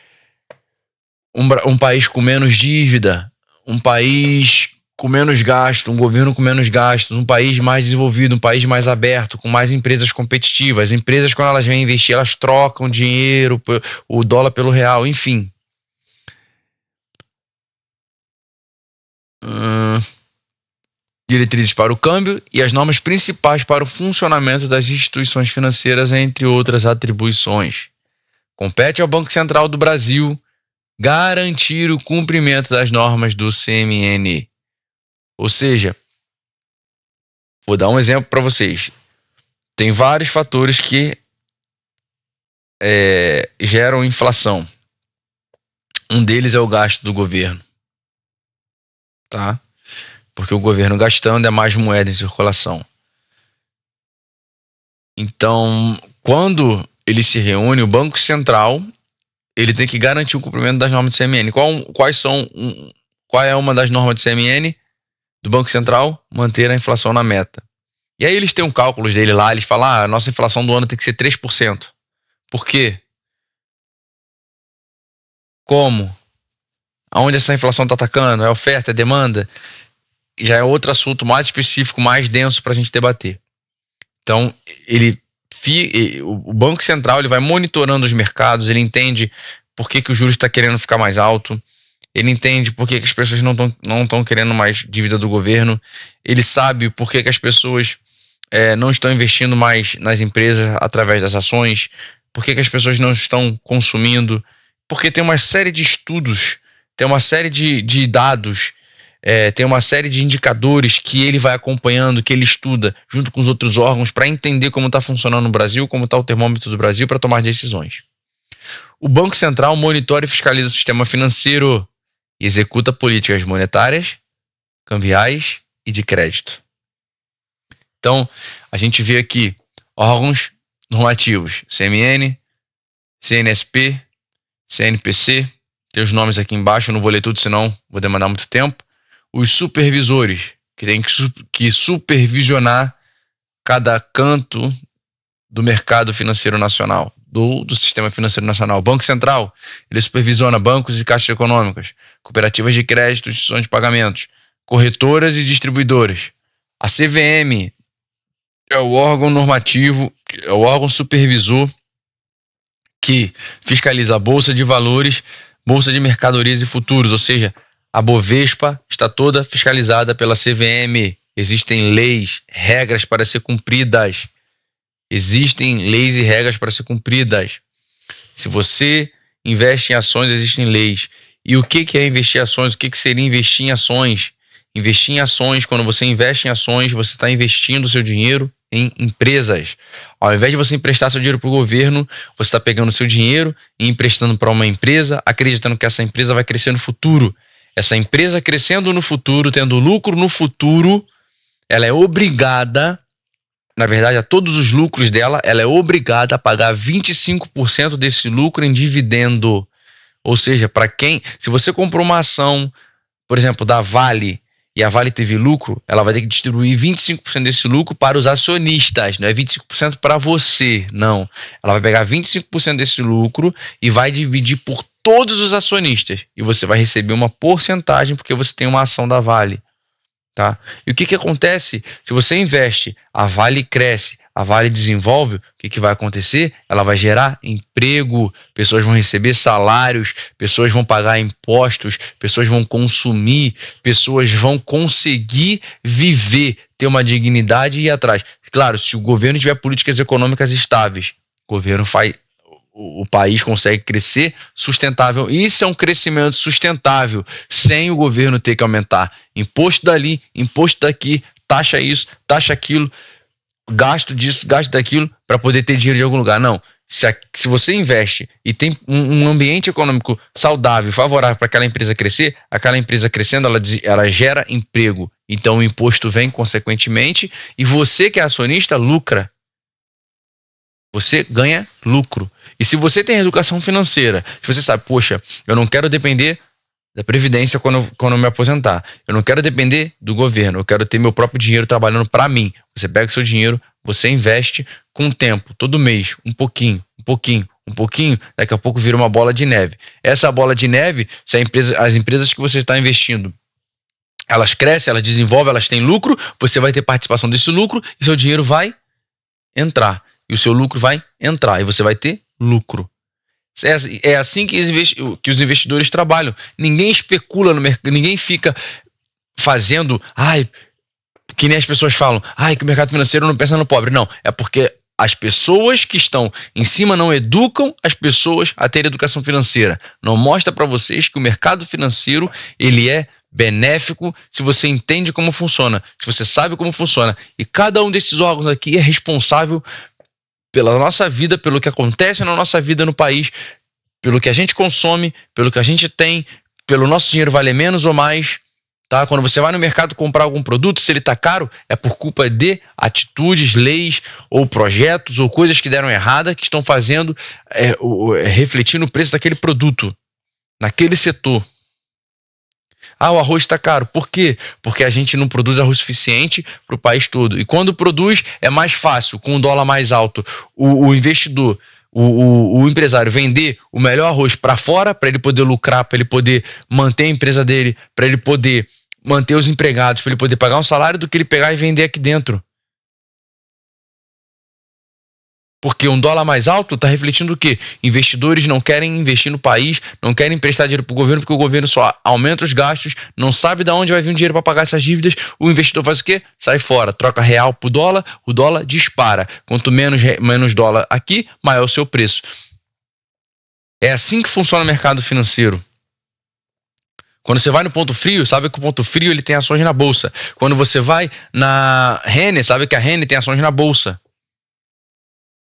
Um país com menos dívida, um país com menos gasto, um governo com menos gastos, um país mais desenvolvido, um país mais aberto, com mais empresas competitivas. As empresas, quando elas vêm investir, elas trocam dinheiro, o dólar pelo real, enfim. Diretrizes para o câmbio e as normas principais para o funcionamento das instituições financeiras, entre outras atribuições. Compete ao Banco Central do Brasil garantir o cumprimento das normas do CMN. Ou seja, vou dar um exemplo para vocês. Tem vários fatores que geram inflação. Um deles é o gasto do governo, tá? Porque o governo gastando é mais moeda em circulação. Então, quando ele se reúne, o Banco Central, ele tem que garantir o cumprimento das normas do CMN. Qual é uma das normas do CMN do Banco Central? Manter a inflação na meta. E aí eles têm um cálculo dele lá, eles falam, a nossa inflação do ano tem que ser 3%. Por quê? Como? Aonde essa inflação está atacando? É oferta, é demanda? Já é outro assunto mais específico, mais denso para a gente debater. Então, o Banco Central ele vai monitorando os mercados, ele entende por que o juros está querendo ficar mais alto, ele entende por que as pessoas não estão querendo mais dívida do governo, ele sabe por que as pessoas não estão investindo mais nas empresas através das ações, por que as pessoas não estão consumindo, porque tem uma série de estudos, tem uma série de dados, tem uma série de indicadores que ele vai acompanhando, que ele estuda junto com os outros órgãos para entender como está funcionando no Brasil, como está o termômetro do Brasil para tomar decisões. O Banco Central monitora e fiscaliza o sistema financeiro e executa políticas monetárias, cambiais e de crédito. Então, a gente vê aqui órgãos normativos, CMN, CNSP, CNPC, tem os nomes aqui embaixo, eu não vou ler tudo, senão vou demandar muito tempo. Os supervisores, que tem que supervisionar cada canto do mercado financeiro nacional, do sistema financeiro nacional. O Banco Central, ele supervisiona bancos e caixas econômicas, cooperativas de crédito, instituições de pagamentos, corretoras e distribuidoras. A CVM é o órgão normativo, é o órgão supervisor que fiscaliza a Bolsa de Valores, Bolsa de Mercadorias e Futuros, ou seja, a Bovespa está toda fiscalizada pela CVM. Existem leis, regras para ser cumpridas. Existem leis e regras para ser cumpridas. Se você investe em ações, existem leis. E o que é investir em ações? O que seria investir em ações? Investir em ações, quando você investe em ações, você está investindo o seu dinheiro em empresas. Ao invés de você emprestar seu dinheiro para o governo, você está pegando o seu dinheiro e emprestando para uma empresa, acreditando que essa empresa vai crescer no futuro. Essa empresa crescendo no futuro, tendo lucro no futuro, ela é obrigada, na verdade, a todos os lucros dela, ela é obrigada a pagar 25% desse lucro em dividendo. Ou seja, se você comprou uma ação por exemplo, da Vale, e a Vale teve lucro, ela vai ter que distribuir 25% desse lucro para os acionistas, não é 25% para você, não. Ela vai pegar 25% desse lucro e vai dividir por todos os acionistas, e você vai receber uma porcentagem porque você tem uma ação da Vale, tá? E o que acontece? Se você investe, a Vale cresce, a Vale desenvolve, o que vai acontecer? Ela vai gerar emprego, pessoas vão receber salários, pessoas vão pagar impostos, pessoas vão consumir, pessoas vão conseguir viver, ter uma dignidade e ir atrás. Claro, se o governo tiver políticas econômicas estáveis, o país consegue crescer sustentável. Isso é um crescimento sustentável, sem o governo ter que aumentar imposto dali, imposto daqui, taxa isso, taxa aquilo, gasto disso, gasto daquilo, para poder ter dinheiro de algum lugar. Não. Se você investe e tem um ambiente econômico saudável, favorável para aquela empresa crescer, aquela empresa crescendo, ela gera emprego. Então o imposto vem consequentemente e você que é acionista lucra. Você ganha lucro. E se você tem educação financeira, se você sabe, poxa, eu não quero depender da Previdência quando eu me aposentar, eu não quero depender do governo, eu quero ter meu próprio dinheiro trabalhando para mim. Você pega o seu dinheiro, você investe com o tempo, todo mês, um pouquinho, daqui a pouco vira uma bola de neve. Essa bola de neve, se as empresas que você está investindo, elas crescem, elas desenvolvem, elas têm lucro, você vai ter participação desse lucro e seu dinheiro vai entrar. E o seu lucro vai entrar e você vai ter lucro. É assim que os investidores trabalham. Ninguém especula no mercado, ninguém fica fazendo, que nem as pessoas falam, que o mercado financeiro não pensa no pobre. Não, é porque as pessoas que estão em cima não educam as pessoas a ter educação financeira. Não mostra para vocês que o mercado financeiro ele é benéfico se você entende como funciona, se você sabe como funciona. E cada um desses órgãos aqui é responsável pela nossa vida, pelo que acontece na nossa vida no país, pelo que a gente consome, pelo que a gente tem, pelo nosso dinheiro valer menos ou mais, tá? Quando você vai no mercado comprar algum produto, se ele está caro, é por culpa de atitudes, leis ou projetos ou coisas que deram errada que estão fazendo refletir no preço daquele produto, naquele setor. O arroz está caro. Por quê? Porque a gente não produz arroz suficiente para o país todo. E quando produz, é mais fácil, com um dólar mais alto, o investidor, o empresário vender o melhor arroz para fora, para ele poder lucrar, para ele poder manter a empresa dele, para ele poder manter os empregados, para ele poder pagar um salário, do que ele pegar e vender aqui dentro. Porque um dólar mais alto está refletindo o quê? Investidores não querem investir no país, não querem emprestar dinheiro para o governo, porque o governo só aumenta os gastos, não sabe de onde vai vir o dinheiro para pagar essas dívidas. O investidor faz o quê? Sai fora, troca real por dólar, o dólar dispara. Quanto menos dólar aqui, maior o seu preço. É assim que funciona o mercado financeiro. Quando você vai no Ponto Frio, sabe que o Ponto Frio ele tem ações na bolsa. Quando você vai na Renner, sabe que a Renner tem ações na bolsa.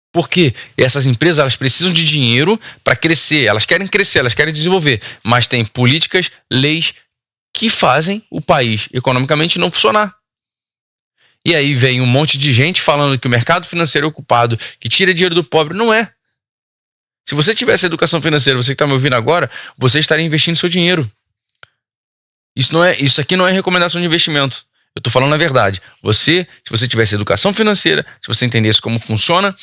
Porque essas empresas elas precisam de dinheiro para crescer, elas querem crescer, elas querem desenvolver, mas tem políticas, leis que fazem o país economicamente não funcionar. E aí vem um monte de gente falando que o mercado financeiro é ocupado, que tira dinheiro do pobre. Não é. Se você tivesse educação financeira, você que está me ouvindo agora, você estaria investindo seu dinheiro. Isso aqui não é recomendação de investimento. Eu estou falando a verdade. Se você tivesse educação financeira, se você entendesse como funciona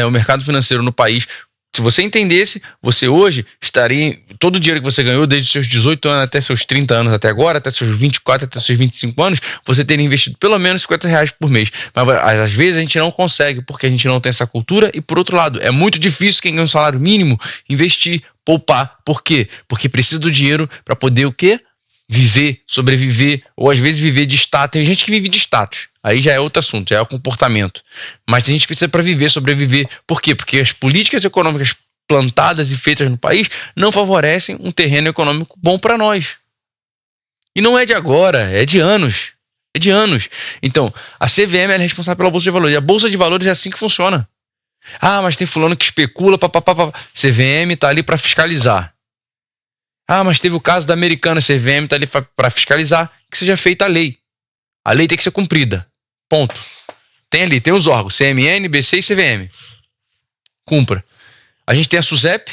o mercado financeiro no país, se você entendesse, você hoje estaria, todo o dinheiro que você ganhou desde seus 18 anos até seus 30 anos, até agora, até seus 24, até seus 25 anos, você teria investido pelo menos R$50 por mês. Mas às vezes a gente não consegue, porque a gente não tem essa cultura. E por outro lado, é muito difícil quem ganha um salário mínimo investir, poupar. Por quê? Porque precisa do dinheiro para poder o quê? Viver, sobreviver, ou às vezes viver de status. Tem gente que vive de status, aí já é outro assunto, já é o comportamento. Mas a gente precisa para viver, sobreviver. Por quê? Porque as políticas econômicas plantadas e feitas no país não favorecem um terreno econômico bom para nós. E não é de agora, é de anos. É de anos. Então, a CVM é responsável pela Bolsa de Valores. E a Bolsa de Valores é assim que funciona. Mas tem fulano que especula, CVM está ali para fiscalizar. Mas teve o caso da Americana, CVM está ali para fiscalizar que seja feita a lei. A lei tem que ser cumprida. Ponto. Tem os órgãos, CMN, BC e CVM. Cumpra. A gente tem a SUSEP,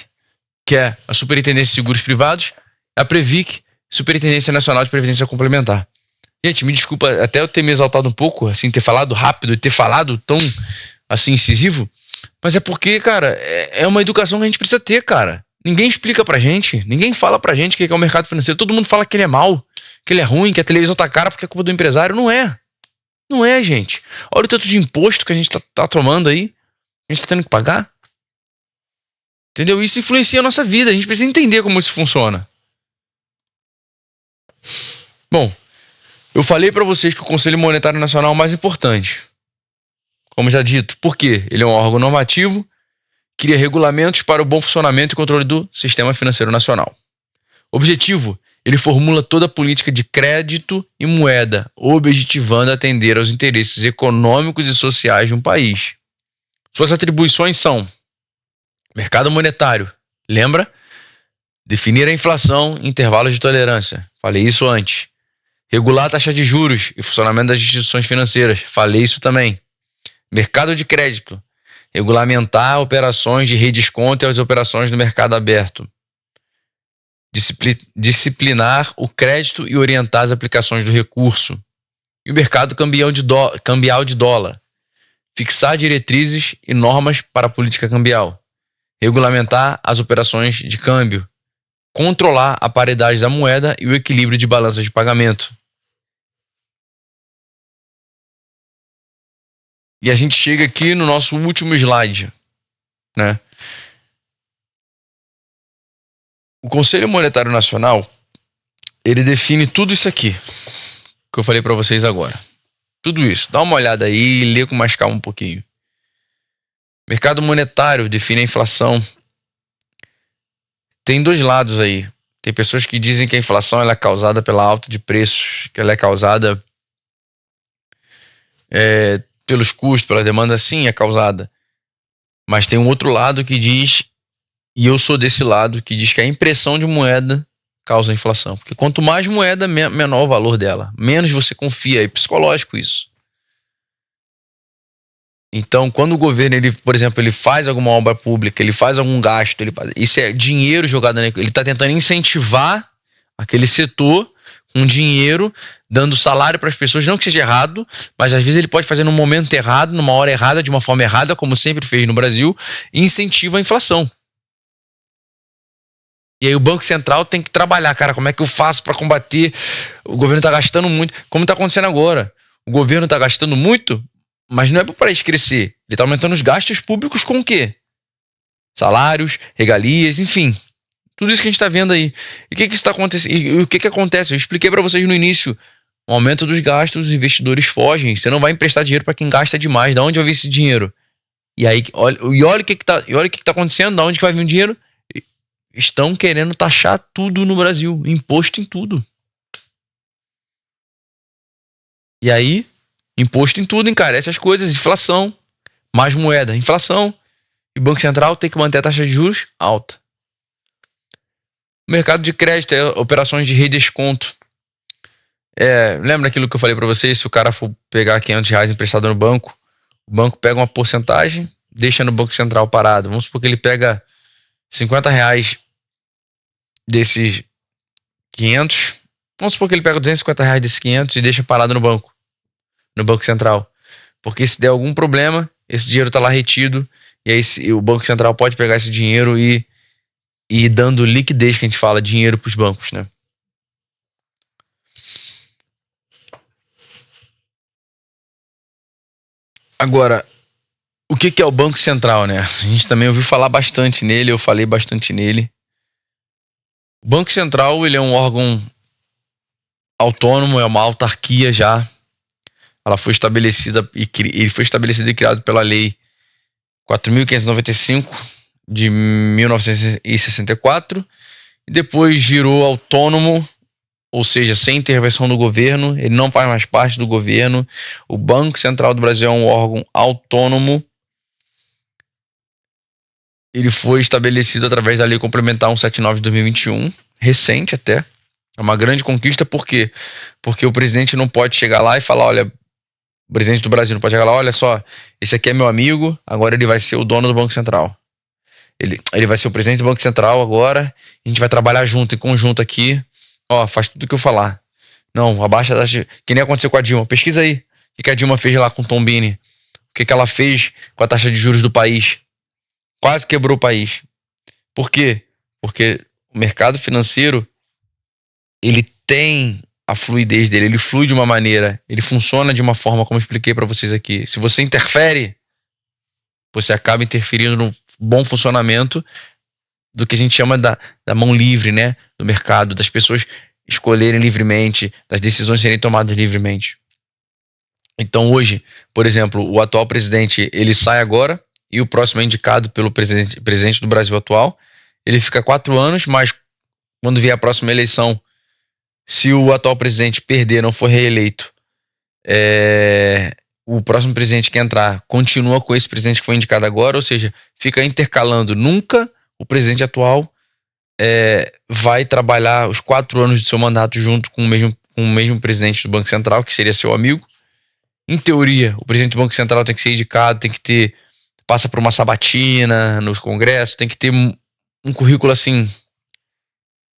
que é a Superintendência de Seguros Privados, a Previc, Superintendência Nacional de Previdência Complementar. Gente, me desculpa até eu ter me exaltado um pouco, assim, ter falado rápido e ter falado tão, assim, incisivo, mas é porque, cara, é uma educação que a gente precisa ter, cara. Ninguém explica pra gente, ninguém fala pra gente o que é o mercado financeiro. Todo mundo fala que ele é mau, que ele é ruim, que a televisão tá cara porque é culpa do empresário. Não é. Não é, gente. Olha o tanto de imposto que a gente tá tomando aí. A gente tá tendo que pagar. Entendeu? Isso influencia a nossa vida. A gente precisa entender como isso funciona. Bom, eu falei pra vocês que o Conselho Monetário Nacional é o mais importante. Como já dito, por quê? Ele é um órgão normativo, cria regulamentos para o bom funcionamento e controle do sistema financeiro nacional. Objetivo: ele formula toda a política de crédito e moeda, objetivando atender aos interesses econômicos e sociais de um país. Suas atribuições são: mercado monetário, lembra? Definir a inflação em intervalos de tolerância, falei isso antes. Regular a taxa de juros e funcionamento das instituições financeiras, falei isso também. Mercado de crédito, regulamentar operações de redesconto e as operações no mercado aberto. Disciplinar o crédito e orientar as aplicações do recurso. E o mercado cambial de dólar. Fixar diretrizes e normas para a política cambial. Regulamentar as operações de câmbio. Controlar a paridade da moeda e o equilíbrio de balanças de pagamento. E a gente chega aqui no nosso último slide, né? O Conselho Monetário Nacional, ele define tudo isso aqui que eu falei para vocês agora. Tudo isso. Dá uma olhada aí e lê com mais calma um pouquinho. Mercado monetário define a inflação. Tem dois lados aí. Tem pessoas que dizem que a inflação ela é causada pela alta de preços, que ela é causada pelos custos, pela demanda. Sim, é causada. Mas tem um outro lado que diz, e eu sou desse lado, que diz que a impressão de moeda causa inflação. Porque quanto mais moeda, menor o valor dela. Menos você confia. É psicológico isso. Então, quando o governo, ele, por exemplo, ele faz alguma obra pública, ele faz algum gasto, isso é dinheiro jogado, ele está tentando incentivar aquele setor com dinheiro, dando salário para as pessoas, não que seja errado, mas às vezes ele pode fazer num momento errado, numa hora errada, de uma forma errada, como sempre fez no Brasil, e incentiva a inflação. E aí o Banco Central tem que trabalhar, cara, como é que eu faço para combater? O governo está gastando muito, como está acontecendo agora. O governo está gastando muito, mas não é para o país crescer. Ele está aumentando os gastos públicos com o quê? Salários, regalias, enfim. Tudo isso que a gente está vendo aí. E o que está acontecendo? E o que acontece? Eu expliquei para vocês no início. O aumento dos gastos, os investidores fogem. Você não vai emprestar dinheiro para quem gasta demais. Da onde vai vir esse dinheiro? E aí, olha o que está acontecendo. Da onde que vai vir o dinheiro? Estão querendo taxar tudo no Brasil. Imposto em tudo. E aí, imposto em tudo encarece as coisas. Inflação. Mais moeda. Inflação. E o Banco Central tem que manter a taxa de juros alta. Mercado de crédito, operações de redesconto. Lembra aquilo que eu falei para vocês? Se o cara for pegar R$500 emprestado no banco, o banco pega uma porcentagem, deixa no Banco Central parado. Vamos supor que ele pega R$50 desses 500. Vamos supor que ele pega R$250 desses 500 e deixa parado no Banco Central. Porque se der algum problema, esse dinheiro está lá retido, e aí o Banco Central pode pegar esse dinheiro e dando liquidez, que a gente fala, dinheiro para os bancos, né? Agora, o que é o Banco Central, né? A gente também ouviu falar bastante nele, eu falei bastante nele. O Banco Central, ele é um órgão autônomo, é uma autarquia já. Ela foi estabelecida ele foi estabelecido e criado pela Lei 4.595 de 1964 e depois virou autônomo, ou seja, sem intervenção do governo. Ele não faz mais parte do governo. O Banco Central do Brasil é um órgão autônomo. Ele foi estabelecido através da Lei Complementar 179 de 2021, recente até. É uma grande conquista, por quê? Porque o presidente não pode chegar lá e falar, olha, o presidente do Brasil não pode chegar lá, olha só, esse aqui é meu amigo, agora ele vai ser o dono do Banco Central. Ele vai ser o presidente do Banco Central agora, a gente vai trabalhar junto, em conjunto aqui, Ó, faz tudo o que eu falar. Não, abaixa a taxa. Que nem aconteceu com a Dilma. Pesquisa aí. O que a Dilma fez lá com o Tombini? O que ela fez com a taxa de juros do país? Quase quebrou o país. Por quê? Porque o mercado financeiro, ele tem a fluidez dele, ele flui de uma maneira, ele funciona de uma forma, como eu expliquei para vocês aqui. Se você interfere, você acaba interferindo no bom funcionamento do que a gente chama da mão livre, né? Do mercado, das pessoas escolherem livremente, das decisões serem tomadas livremente. Então hoje, por exemplo, o atual presidente, ele sai agora e o próximo é indicado pelo presidente do Brasil atual. Ele fica 4 anos, mas quando vier a próxima eleição, se o atual presidente perder, não for reeleito, o próximo presidente que entrar continua com esse presidente que foi indicado agora, ou seja, fica intercalando. Nunca o presidente atual vai trabalhar os 4 anos de seu mandato junto com o mesmo presidente do Banco Central, que seria seu amigo. Em teoria, o presidente do Banco Central tem que ser indicado, tem que ter, passa por uma sabatina no Congresso, tem que ter um currículo assim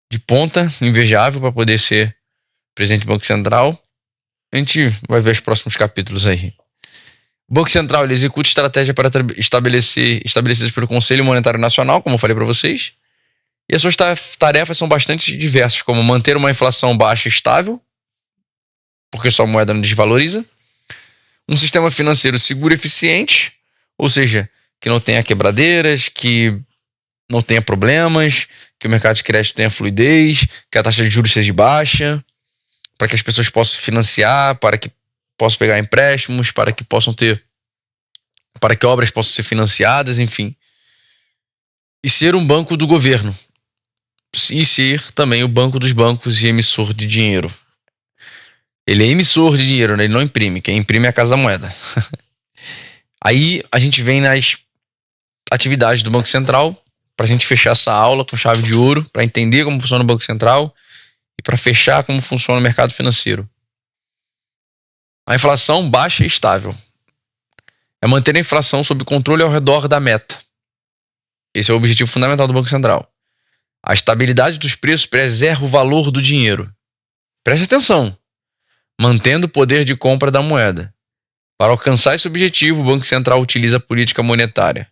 de ponta, invejável, para poder ser presidente do Banco Central. A gente vai ver os próximos capítulos aí. O Banco Central ele executa estratégia para estabelecidas pelo Conselho Monetário Nacional, como eu falei para vocês. E as suas tarefas são bastante diversas, como manter uma inflação baixa e estável, porque sua moeda não desvaloriza. Um sistema financeiro seguro e eficiente, ou seja, que não tenha quebradeiras, que não tenha problemas, que o mercado de crédito tenha fluidez, que a taxa de juros seja baixa, para que as pessoas possam financiar, para que possam pegar empréstimos, para que obras possam ser financiadas, enfim. E ser um banco do governo. E ser também o banco dos bancos e emissor de dinheiro. Ele é emissor de dinheiro, né? Ele não imprime. Quem imprime é a Casa da Moeda. Aí a gente vem nas atividades do Banco Central, para a gente fechar essa aula com chave de ouro, para entender como funciona o Banco Central e para fechar como funciona o mercado financeiro. A inflação baixa e estável. É manter a inflação sob controle ao redor da meta. Esse é o objetivo fundamental do Banco Central. A estabilidade dos preços preserva o valor do dinheiro. Preste atenção. Mantendo o poder de compra da moeda. Para alcançar esse objetivo, o Banco Central utiliza a política monetária.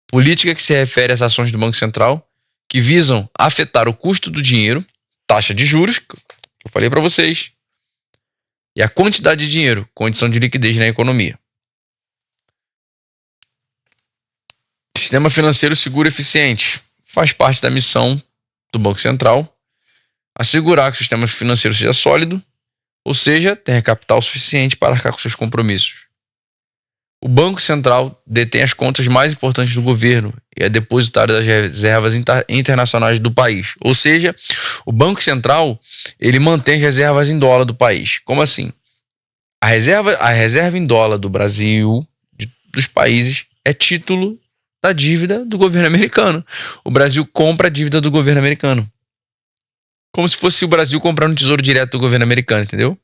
Política que se refere às ações do Banco Central que visam afetar o custo do dinheiro, taxa de juros, que eu falei para vocês, e a quantidade de dinheiro, condição de liquidez na economia. Sistema financeiro seguro e eficiente faz parte da missão do Banco Central assegurar que o sistema financeiro seja sólido, ou seja, tenha capital suficiente para arcar com seus compromissos. O Banco Central detém as contas mais importantes do governo e é depositário das reservas internacionais do país. Ou seja, o Banco Central ele mantém as reservas em dólar do país. Como assim? A reserva em dólar do Brasil, dos países, é título da dívida do governo americano. O Brasil compra a dívida do governo americano. Como se fosse o Brasil comprando um tesouro direto do governo americano, entendeu?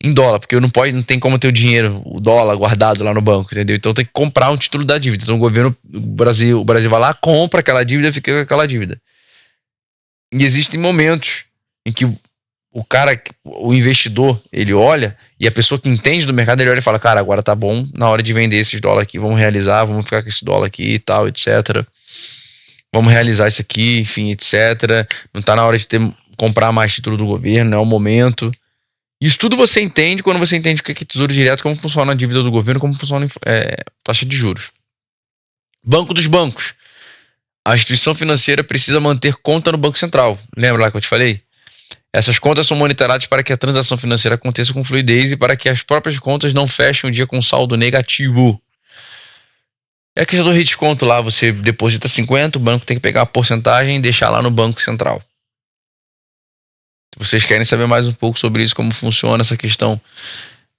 Em dólar, porque não tem como ter o dinheiro, o dólar guardado lá no banco, entendeu? Então tem que comprar um título da dívida. Então o Brasil vai lá, compra aquela dívida e fica com aquela dívida. E existem momentos em que o investidor, ele olha, e a pessoa que entende do mercado, ele olha e fala, cara, agora tá bom, na hora de vender esses dólares aqui, vamos realizar, vamos ficar com esse dólar aqui e tal, etc. Vamos realizar isso aqui, enfim, etc. Não tá na hora de comprar mais título do governo, não é o momento. Isso tudo você entende quando você entende o que é tesouro direto, como funciona a dívida do governo, como funciona a taxa de juros. Banco dos bancos. A instituição financeira precisa manter conta no Banco Central. Lembra lá que eu te falei? Essas contas são monitoradas para que a transação financeira aconteça com fluidez e para que as próprias contas não fechem o dia com saldo negativo. É a questão do desconto lá, você deposita 50, o banco tem que pegar a porcentagem e deixar lá no Banco Central. Se vocês querem saber mais um pouco sobre isso, como funciona essa questão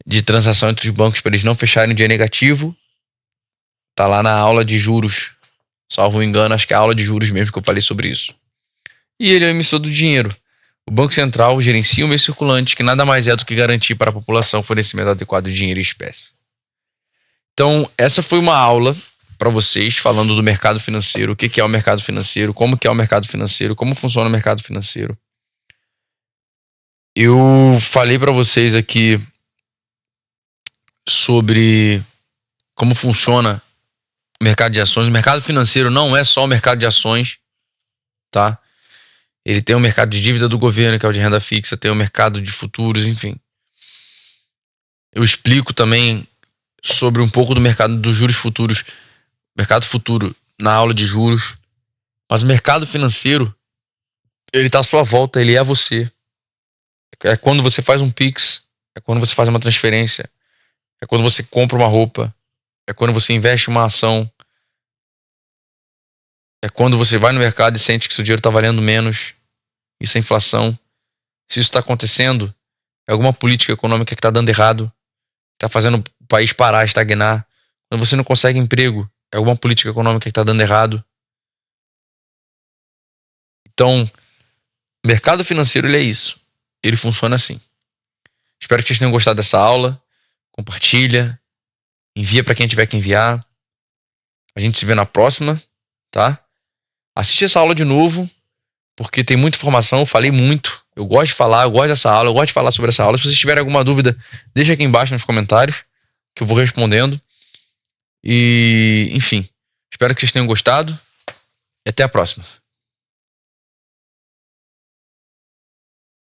de transação entre os bancos para eles não fecharem o dia negativo, tá lá na aula de juros. Salvo engano, acho que é a aula de juros mesmo que eu falei sobre isso. E ele é o emissor do dinheiro. O Banco Central gerencia o meio circulante, que nada mais é do que garantir para a população o fornecimento adequado de dinheiro e espécie. Então, essa foi uma aula para vocês falando do mercado financeiro, o que é o mercado financeiro, como que é o mercado financeiro, como funciona o mercado financeiro. Eu falei para vocês aqui sobre como funciona o mercado de ações. O mercado financeiro não é só o mercado de ações, tá? Ele tem o mercado de dívida do governo, que é o de renda fixa, tem o mercado de futuros, enfim. Eu explico também sobre um pouco do mercado dos juros futuros, mercado futuro na aula de juros. Mas o mercado financeiro, ele tá à sua volta, ele é você. É quando você faz um Pix, é quando você faz uma transferência, é quando você compra uma roupa, é quando você investe em uma ação, é quando você vai no mercado e sente que seu dinheiro está valendo menos. Isso é inflação. Se isso está acontecendo, é alguma política econômica que está dando errado, está fazendo o país parar, estagnar. Quando você não consegue emprego, é alguma política econômica que está dando errado. Então, o mercado financeiro, ele é isso. Ele funciona assim. Espero que vocês tenham gostado dessa aula. Compartilha, envia para quem tiver que enviar. A gente se vê na próxima, tá? Assiste essa aula de novo, porque tem muita informação, eu falei muito. Eu gosto de falar, eu gosto dessa aula, eu gosto de falar sobre essa aula. Se vocês tiverem alguma dúvida, deixa aqui embaixo nos comentários, que eu vou respondendo. E, enfim, espero que vocês tenham gostado e até a próxima.